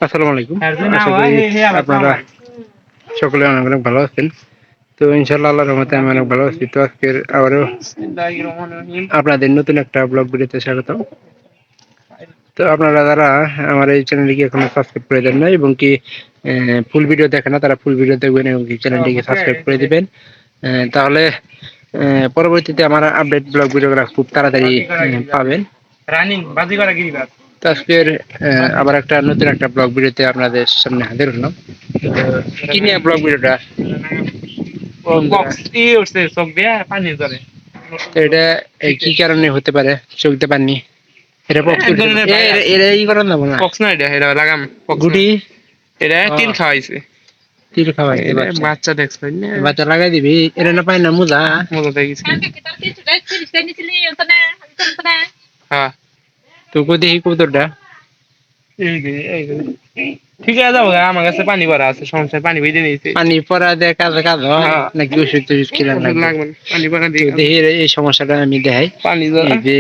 আসসালামু আলাইকুম। আশা করি আপনারা সকলে অনেক অনেক ভালো আছেন। তো ইনশাআল্লাহ আল্লাহর রহমতে আমি অনেক ভালো আছি। তো আজকের আবারও আপনাদের নতুন একটা ব্লগ ভিডিওতে স্বাগতম। তো আপনারা যারা আমার এই চ্যানেলটিকে এখনো সাবস্ক্রাইব করে দেন না এবং কি ফুল ভিডিও দেখেন না, তারা ফুল ভিডিও দেখবেন এবং কি চ্যানেলটিকে সাবস্ক্রাইব করে দিবেন। তাহলে পরবর্তীতে আমার আপডেট ব্লগ ভিডিওগুলো খুব তাড়াতাড়ি পাবেন। তো আজকের আবার একটা নতুন একটা ব্লগ ভিডিওতে আপনাদের সামনে হাজির হলাম। কি নিয়ে ব্লগ ভিডিওটা? এটা কি কারণে হতে পারে চোখ দিতে পারেনি? এটা এই করেন না বলা পক্স না, এটা লাগাম গুটি এটা তিল খাওয়াইছে। তিল খাওয়াইছে বাচ্চা দেখছেন না, বাচ্চা লাগাই দিবি। এটা না পাই না মুজা মজা দেখেছি। হ্যাঁ তো কই দেখি কবুতরটা। ঠিক আছে যাবো, আমার কাছে পানি ভরা আছে, সমস্যা পানি বেঁধে নিয়েছে। পানি পরা দেয় কাজ কাজ হয় নাকি ওষুধ টষুধ খেলাম লাগবে না, পানি ভরা দিয়ে দেখি এই সমস্যাটা আমি দেখাই। পানি এই যে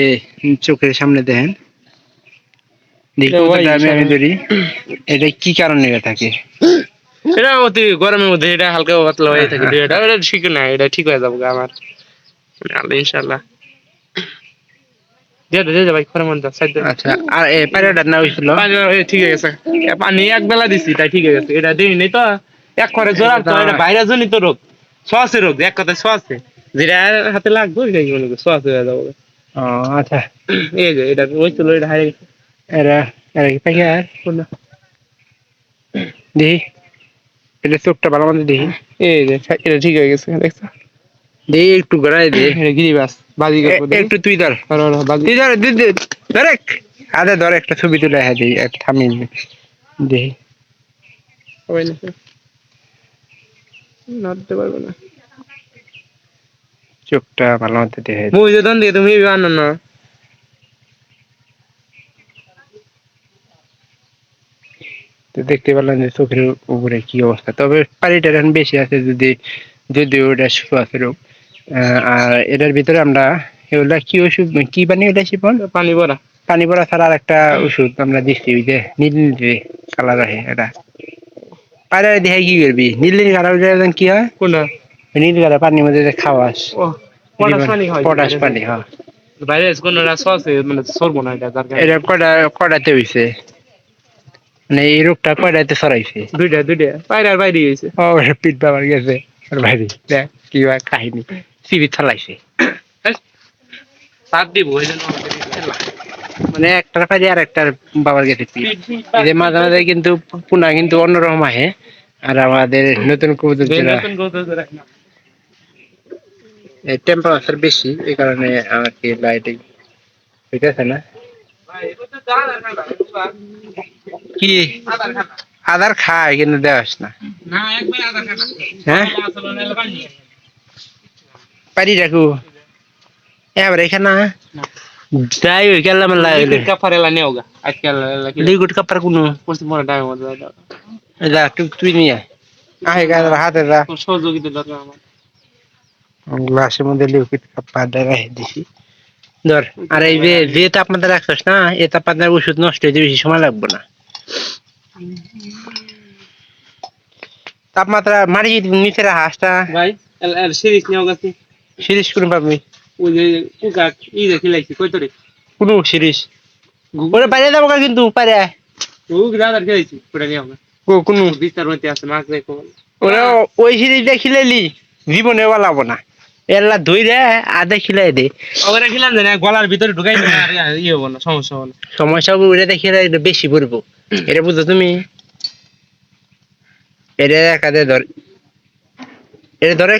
চোখের সামনে দেখেন, দেখি আমি ধরি এটা কি কারণে থাকে। এটা অতি গরমের মধ্যে এটা হালকা পাতলা হয়ে থাকে, এটা ঠিক না, এটা ঠিক হয়ে যাবো আমার আল্লাহ ইনশাআল্লাহ। আচ্ছা, আর পায়রাটার না হয়েছিল ঠিক আছে, পানি এক বেলা দিছি তাই ঠিক আছে। এটা দিই নেই তো এক করে জোরার তো, এটা বাইরে জনিত রোগ, শ্বাসের রোগ, এক কথায় শ্বাসে যেটা হাতে লাগবে ওইটাই মনে করি শ্বাস হয়ে যাবো। আচ্ছা, এই যে এটা হয়েছিল, এটা হারিয়ে গেছে। এরা এরা কি পাখি আর দেখি এটা চোখটা ভালো মতো দেখি। এই যে এটা ঠিক হয়ে গেছে, দেখছো? দেখি একটু ঘোরাই দে গিরিবাস বাজি একটু তুই ধর, তুই ধর ধর আরে ধর একটা ছবি তুলে হ্যাঁ দিই এক থামি দেখি। নাড়তে পারবে না, চোখটা ভালো মতো দেখে মুই যে দন দিয়ে তুমি আনো না। তো দেখতে পেলাম যে চোখের উপরে কি অবস্থা। তবে পানিটার এখন বেশি আছে, যদি ওটা আছে রোগ। আর এটার ভিতরে আমরা এগুলা কি ওষুধ কি পানি ওটা শিপন পানি ভরা ছাড়া আর একটা ওষুধ আমরা দিচ্ছি, ওই যে নীল নীল কালার আছে এটা পায়রা দেখে কি করবি। নীল নীল কালার কি হয়? কোনটা? নীল কালার পানির মধ্যে খাওয়াস পটাশ পানি। হ্যাঁ বাইরে কোন আছে মানে সরবো না এটা। এটা কয়টাতে হইছে, মানে এই রোগটা কয়টাতে ছড়াইছে? দুইটা পায়রার বাইরে হয়েছে। ও পিঠ বাবার গেছে আর বাইরে দেখ কি কাহিনী সিবি চালাইছে। মানে একটার পাইরে আর একটার বাবার গেছে পিঠ। এই যে মাঝে মাঝে কিন্তু পুনা কিন্তু অন্যরকম আহে। আর আমাদের নতুন কবুতর টেম্পারেচার বেশি, এই কারণে আর কি লাইটিং হইতেছে না। কি আধার খায় কিন্তু দেওয়াস না? হ্যাঁ পারি রাখু এবার এখানে যাই ওই গেলাম লিকুইড কাপড় কোনো যা তুই নিয়ে আহে হাতে যা সহযোগিতা দরকার আমার। গ্লাসের মধ্যে লিকুইড কাপড় রেখে দিছি ধর। আর এই যে তাপমাত্রা রাখছিস না, এই তাপমাত্রার ওষুধ নষ্ট হইতে বেশি সময় লাগবে না। তাপমাত্রা মারি নিচে হাঁসটা ভাই সিরিজ নিয়ে গেছি। সিরিজ কোন পাবি? ওই যে কুকা ই দেখি লাগছি কই তোরে কোন সিরিজ ওরে বাইরে যাবো কিন্তু পারে ও দাদার খেয়েছি ওটা নিয়ে আমরা কোন বিস্তার মধ্যে আছে মাছ দেখো। ওরা ওই সিরিজটা খিলাইলি জীবনে বলাবো না, এলা ধুই রে আধা খিলাই দে। ওরা খিলাম জানি গলার ভিতরে ঢুকাই না, আর ইয়ে হবো না, সমস্যা হবো না। সমস্যা ওটা দেখে বেশি পড়বো, এটা বুঝো তুমি? এটা একাদে ধর, এটা ধরে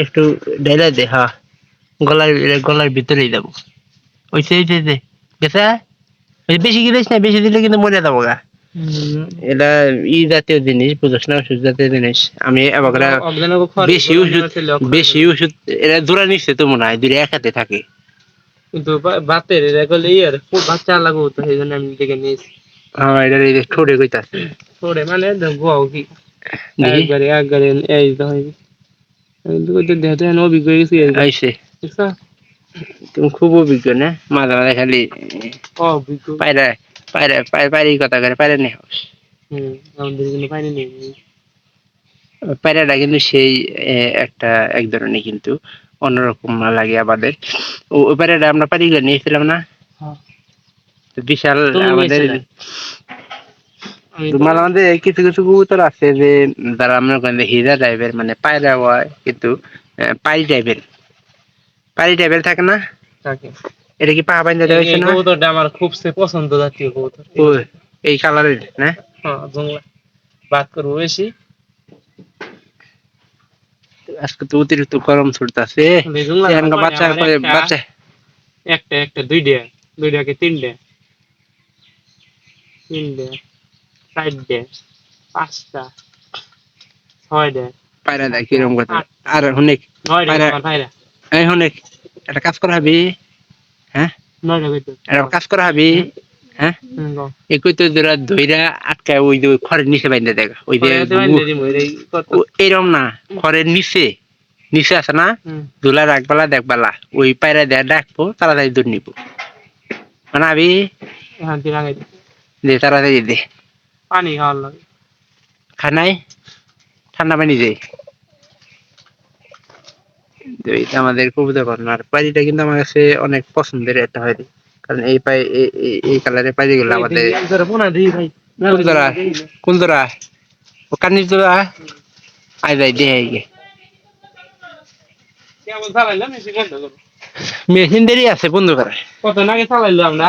একটু ঢেলে দে। হ্যাঁ গলার ভিতরেই দেবো। ওই গেছে বেশি গিলিস না, বেশি দিলে কিন্তু মরে যাবো গা। এটা ই জাতীয় জিনিস বুঝছ না, ওষুধ জাতীয় জিনিস। আমি বেশি ওষুধ এটা জোড়া নিচ্ছে তো মনে হয় দুটো এক হাতে থাকে, কিন্তু বাতের এটা করলে ইয়ার বাচ্চা লাগবো তো, সেই জন্য আমি দেখে নিয়েছি। হ্যাঁ এটা ঠোঁটে কইতাছে ঠোঁটে মানে গোয়াও কি একবারে এই তো হয় দেহতে অভিজ্ঞ হয়ে গেছি। তুমি খুব অভিজ্ঞ না, মাঝে মাঝে খালি অভিজ্ঞ। পায়রা পায়রা পায়রি কথা করে পায়রা নেই। আমাদের কোনো পানি নেই। পায়রাটা কিন্তু সেই একটা এক ধরনের কিন্তু অন্যরকম লাগে আমাদের। ওই পায়রাটা আমরা পারি করে নিয়েছিলাম না, তো বিশাল আমাদের। মাঝে মাঝে কিছু কিছু কবুতর আছে যে যারা আমরা হীরা টাইপের মানে পায়রা হয় কিন্তু পাই টাইপের থাকে না, এটা কি পা বাইন্দা দেওয়া হয়েছে না? কবুতরটা আমার খুব পছন্দ জাতীয় কবুতর। এই কালারের না? হ্যাঁ, জংলা বাদ করবো বেশি। আজকে তো অতিরিক্ত গরম ছুটতেছে। বাচ্চা বাচ্চা একটা একটা দুইটাকে তিনটে চারটে পাঁচটা ছয়টা পায়রা দেয় কিরকম কথা। আর অনেক পায়রা এই অনেক একটা কাজ করা হবে। হ্যাঁ, একটা কাজ করা হবে। হ্যাঁ, একই তো ধইরা আটকায় ওই যে খড়ের নিচে বাইন্ধে দেখ, ওই যে এরকম না, খড়ের নিচে নিচে আছে না, ধুলা রাখবালা দেখবালা, ওই পায়রা দেয়া ডাকবো তাড়াতাড়ি দূর নিবো মানে আমি দে তাড়াতাড়ি দে পানি খাওয়ার লাগে খানাই ঠান্ডা পানি দে। এইটা আমাদের কবুতর পালন। আর পায়রিটা কিন্তু আমার কাছে অনেক পছন্দের একটা পায়রি, কারণ এই কালারের পায়রি গুলো আমাদের। কোন ধরা ও কানির ধরা আয় যাই দে মেশিন দেরি আছে বন্ধু করে কত নাকি চালাইলো আমরা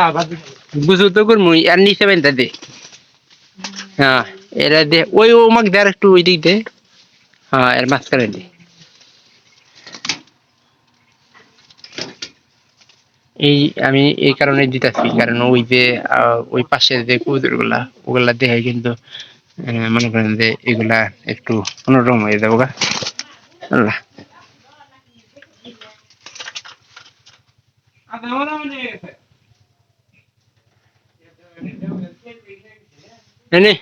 বুঝু তো করবো আর নিচে বেঁধে দে। হ্যাঁ, এরা দে ওই ও মাক দেয় একটু ওই দিক দে। হ্যাঁ, এর মাঝখানে দে। এই আমি এই কারণে দিতেছি, কারণ ওই যে ওই পাশে যে কবুতর গুলা ওগুলা দেখে কিন্তু মনে করেন যে এগুলা একটু অন্যরকম হয়ে যাবো গা। আল্লাহ এনে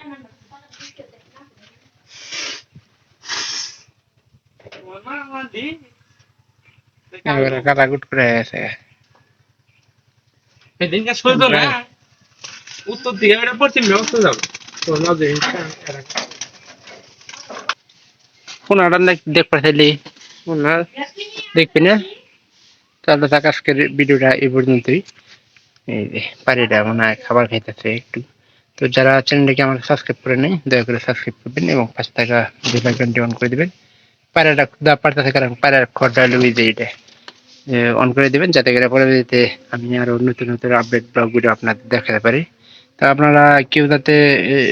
কাটাকুট করে আছে। সেদিনকে সইতো না, উত্তর দিকে এটা পশ্চিম ব্যবস্থা যাবো ফোনাটা দেখ পাঠাইলি দেখবি না? তাহলে থাক, আজকের ভিডিওটা এই পর্যন্তই। এই যে পায়রাটা মনে হয় খাবার খাইতেছে একটু। তো যারা চ্যানেলটাকে আমার সাবস্ক্রাইব করে নেই, দয়া করে সাবস্ক্রাইব করবেন এবং পাশে থাকা বেল আইকনটি অন করে দিবেন। পায়রাটা ক্ষুধা পারতেছে, কারণ পায়রার খড়টা লুই যে এটা অন করে দিবেন, যাতে করে পরবর্তীতে আমি আরো নতুন নতুন আপডেট ব্লগ ভিডিও আপনাদের দেখাতে পারি। তো আপনারা কেউ যাতে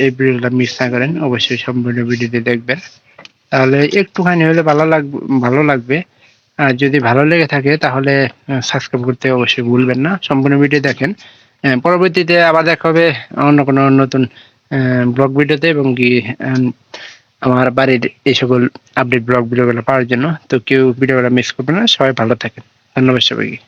এই ভিডিওটা মিস না করেন, অবশ্যই সম্পূর্ণ ভিডিওটি দেখবেন, তাহলে একটুখানি হলে ভালো লাগবে। আর যদি ভালো লেগে থাকে তাহলে সাবস্ক্রাইব করতে অবশ্যই ভুলবেন না। সম্পূর্ণ ভিডিও দেখেন। পরবর্তীতে আবার দেখা হবে অন্য কোনো নতুন ব্লগ ভিডিওতে, এবং কি আমার বাড়ির এই সকল আপডেট ব্লগ ভিডিওগুলো পাওয়ার জন্য। তো কেউ ভিডিওগুলো মিস করবে না, সবাই ভালো থাকেন। ধন্যবাদ সবাইকে।